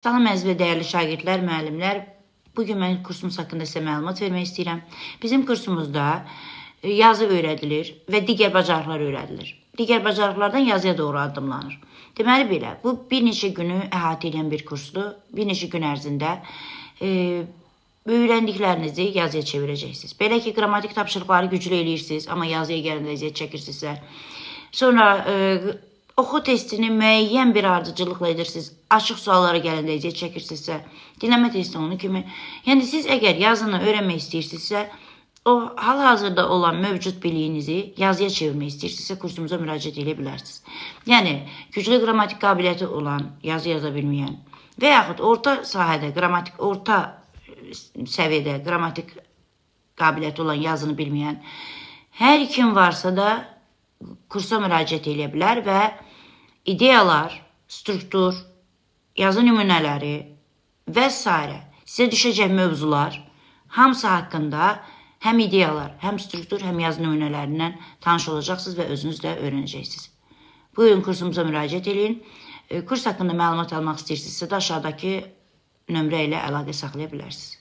Salam əziz və dəyərli şagirdlər, müəllimlər. Bugün mən kursumuz haqqında sizə məlumat vermək istəyirəm. Bizim kursumuzda yazı öyrədilir və digər bacarıqlar öyrədilir. Digər bacarıqlardan yazıya doğru addımlanır. Deməli belə, bu bir neçə günü əhatə edən bir kursdur. Bir neçə gün ərzində öyrəndiklərinizi yazıya çevirəcəksiniz. Belə ki, qrammatik tapşırıqları güclü eləyirsiniz, amma yazıya gələndə əziyyət çəkirsinizsə. Sonra oxu testini müəyyən bir ardıcılıqla edirsiniz. Açıq suallara gələndə əziyyət çəkirsinizsə, dinləmə testi onun kimi. Yəni, siz əgər yazını öyrənmək istəyirsinizsə, o hal-hazırda olan mövcud biliyinizi yazıya çevirmək istəyirsinizsə, kursumuza müraciət edə bilərsiniz. Yəni, güclü qrammatik qabiliyyəti olan, yazı yaza bilməyən və yaxud orta sahədə, orta səviyyədə qrammatik qabiliyyəti olan, yazını bilməyən hər kim varsa da kursa müraciət edə bilər və ideyalar, struktur, yazı nümunələri və s. sizə düşəcək mövzular hamısı haqqında həm ideyalar, həm struktur, həm yazı nümunələrindən tanış olacaqsınız və özünüz də öyrənəcəksiniz. Buyurun kursumuza müraciət edin. Kurs haqqında məlumat almaq istəyirsinizsə də aşağıdakı nömrə ilə əlaqə saxlaya bilərsiniz.